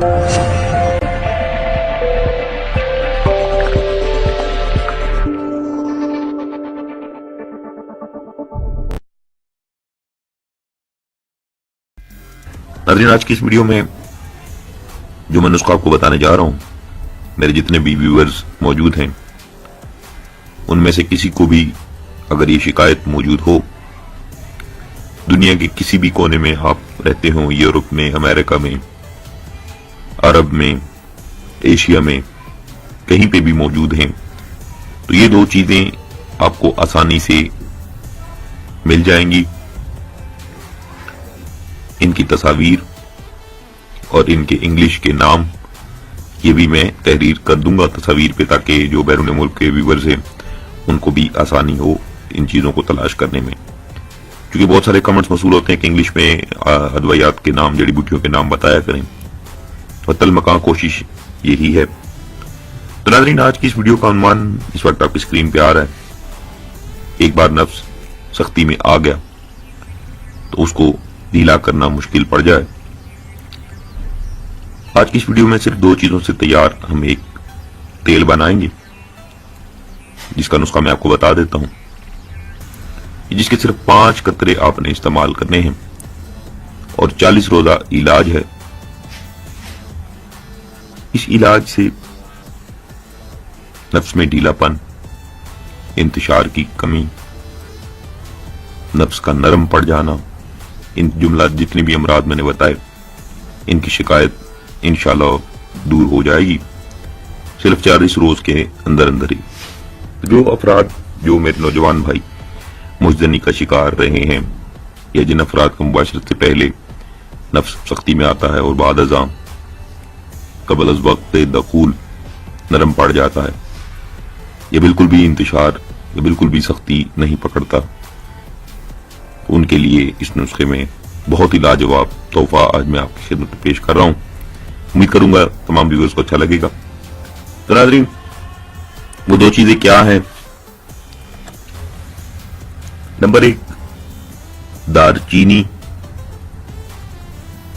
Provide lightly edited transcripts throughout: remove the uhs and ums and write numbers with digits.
नाज़रीन, आज की इस वीडियो में जो मैं नुस्खा आपको बताने जा रहा हूं, मेरे जितने भी व्यूअर्स मौजूद हैं उनमें से किसी को भी अगर ये शिकायत मौजूद हो, दुनिया के किसी भी कोने में आप रहते हो, यूरोप में, अमेरिका में, अरब में, एशिया में, कहीं पे भी मौजूद हैं, तो ये दो चीजें आपको आसानी से मिल जाएंगी। इनकी तस्वीर और इनके इंग्लिश के नाम ये भी मैं तहरीर कर दूंगा तस्वीर पे, ताकि जो बैरून मुल्क के व्यूअर्स हैं उनको भी आसानी हो इन चीजों को तलाश करने में, क्योंकि बहुत सारे कमेंट्स मौसूल होते हैं कि इंग्लिश में अदवायात के नाम, जड़ी बूटियों के नाम बताया करें, और तलमका कोशिश यही है। तो नाज़रीन, आज की इस वीडियो का उन्वान इस वक्त आपकी स्क्रीन पे आ रहा है। एक बार नफ्स सख्ती में आ गया तो उसको ढीला करना मुश्किल पड़ जाए। आज की इस वीडियो में सिर्फ दो चीजों से तैयार हम एक तेल बनाएंगे, जिसका नुस्खा मैं आपको बता देता हूं, जिसके सिर्फ 5 कतरे आपने इस्तेमाल करने हैं और 40 रोजा इलाज है। इस इलाज से नफ्स में ढीलापन, इंतशार की कमी, नफ्स का नरम पड़ जाना, इन जुमला जितने भी अमराज मैंने बताए, इनकी शिकायत इंशाल्लाह दूर हो जाएगी सिर्फ 40 रोज के अंदर अंदर ही। जो अफराद, जो मेरे नौजवान भाई मुजदनी का शिकार रहे हैं, या जिन अफराद को मुबाशरत से पहले नफ्स सख्ती में आता है और बाद अज़ां कबल अज़ वक्त दखूल नरम पड़ जाता है, ये बिल्कुल भी इंतशार, ये बिल्कुल भी सख्ती नहीं पकड़ता, उनके लिए इस नुस्खे में बहुत ही लाजवाब तोहफा आज मैं आपकी खिदमत में पेश कर रहा हूं। उम्मीद करूंगा तमाम व्यूअर्स को अच्छा लगेगा। तो नाज़रीन, वो दो चीजें क्या हैं? नंबर 1 दारचीनी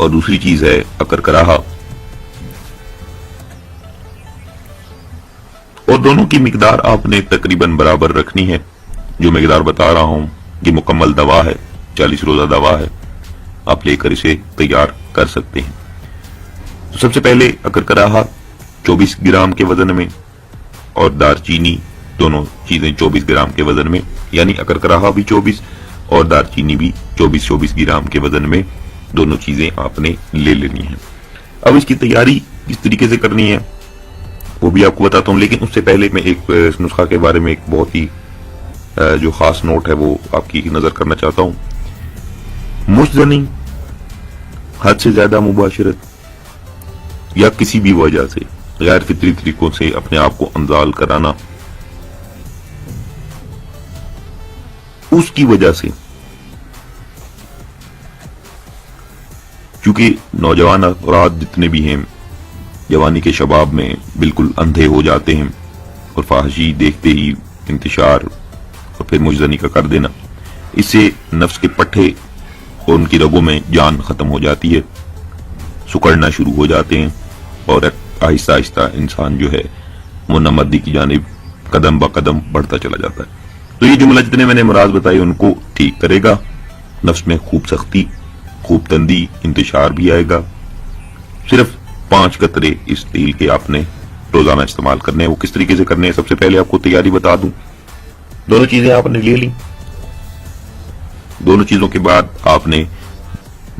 और दूसरी चीज है अकरकराहा, और दोनों की मिकदार आपने तकरीबन बराबर रखनी है। जो मिकदार बता रहा हूं ये मुकम्मल दवा है, 40 रोजा दवा है, आप लेकर इसे तैयार कर सकते हैं। तो सबसे पहले अकरकराहा 24 ग्राम के वजन में और दारचीनी, दोनों चीजें 24 ग्राम के वजन में, यानी अकरकराहा भी 24 और दारचीनी भी 24 ग्राम के वजन में, दोनों चीजें आपने ले लेनी है। अब इसकी तैयारी किस तरीके से करनी है वो भी आपको बताता हूं, लेकिन उससे पहले मैं एक नुस्खा के बारे में एक बहुत ही जो खास नोट है वो आपकी नजर करना चाहता हूं। मुजदनी, हद से ज्यादा मुबाशरत या किसी भी वजह से गैर फितरी तरीकों से अपने आप को अंजाल कराना, उसकी वजह से, क्योंकि नौजवान अफराद जितने भी हैं जवानी के शबाब में बिल्कुल अंधे हो जाते हैं और फाहशी देखते ही इंतशार और फिर मुजदनी का कर देना, इससे नफ्स के पट्टे और उनकी रगों में जान खत्म हो जाती है, सुकड़ना शुरू हो जाते हैं और आहिस्ता आहिस्ता इंसान जो है वो नमदी की जानिब कदम ब कदम बढ़ता चला जाता है। तो ये जुमला जितने मैंने मुराद बताए उनको ठीक करेगा। नफ्स में खूब सख्ती, खूब तंदी, इंतशार भी आएगा। सिर्फ 5 कतरे इस तेल के आपने रोजाना इस्तेमाल करने हैं। वो किस तरीके से करने हैं, सबसे पहले आपको तैयारी बता दूं। दोनों चीजें आपने ले ली। दोनों चीजों के बाद आपने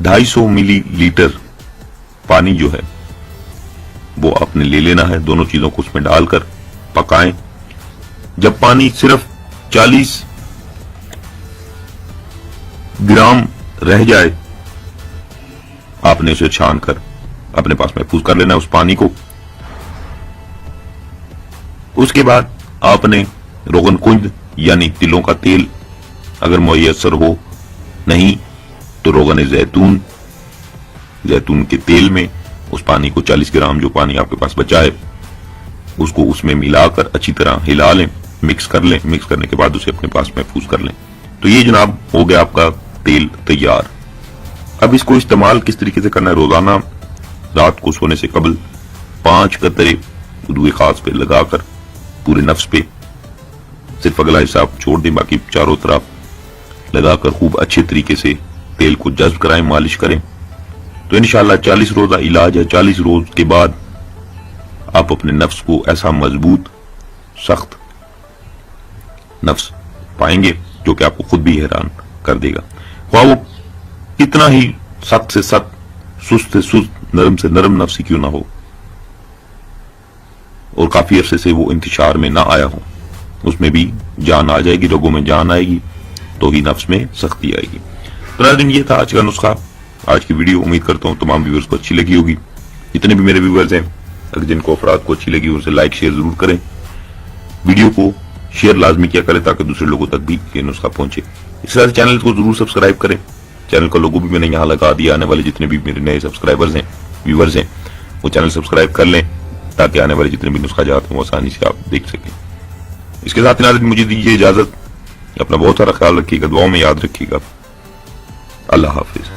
250 मिलीलीटर पानी जो है वो आपने ले लेना है। दोनों चीजों को उसमें डालकर पकाएं। जब पानी सिर्फ 40 ग्राम रह जाए, आपने उसे छान कर अपने पास महफूज कर लेना उस पानी को। उसके बाद आपने रोगन कुंज यानी तिलों का तेल अगर मुयस्सर हो, नहीं तो रोगन जैतून, जैतून के तेल में उस पानी को 40 ग्राम जो पानी आपके पास बचा है उसको उसमें मिलाकर अच्छी तरह हिला लें, मिक्स कर लें। मिक्स करने के बाद उसे अपने पास महफूज कर लें। तो ये जनाब हो गया आपका तेल तैयार। अब इसको इस्तेमाल किस तरीके से करना है? रोजाना رات کو سونے سے قبل 5 قطرے وضوء خاص پہ لگا کر پورے نفس پہ، صرف اگلا حصہ آپ چھوڑ دیں، باقی چاروں طرف لگا کر خوب اچھے طریقے سے تیل کو جذب کرائیں، مالش کریں، تو انشاءاللہ 40 روزہ علاج ہے، 40 روز کے بعد آپ اپنے نفس کو ایسا مضبوط سخت نفس پائیں گے جو کہ آپ کو خود بھی حیران کر دے گا، خواہ وہ کتنا ہی سخت سے سخت، سست سے سست، نرم سے نرم نفس ہی کیوں نہ ہو، اور کافی عرصے سے وہ انتشار میں نہ آیا ہو، اس میں بھی جان آ جائے گی، رگوں میں جان آئے گی تو ہی نفس میں سختی آئے گی۔ تو ناظرین، یہ تھا آج کا نسخہ، آج کی ویڈیو۔ امید کرتا ہوں تمام ویورز کو اچھی لگی ہوگی، جتنے بھی میرے ویورز ہیں اگر جن کو افراد کو اچھی لگی ان سے لائک شیئر ضرور کریں، ویڈیو کو شیئر لازمی کیا کریں تاکہ دوسرے لوگوں تک بھی یہ نسخہ پہنچے۔ اس طرح چینل کو ضرور سبسکرائب کریں، چینل کا لوگو بھی میں نے یہاں لگا دیا، آنے والے جتنے بھی میرے نئے سبسکرائبرز ہیں، ویورز ہیں، وہ چینل سبسکرائب کر لیں تاکہ آنے والے جتنے بھی نسخہ جات ہیں وہ آسانی سے آپ دیکھ سکیں۔ اس کے ساتھ ناظرین مجھے دیجیے اجازت، اپنا بہت سارا خیال رکھیے گا، دعاؤں میں یاد رکھیے گا۔ اللہ حافظ۔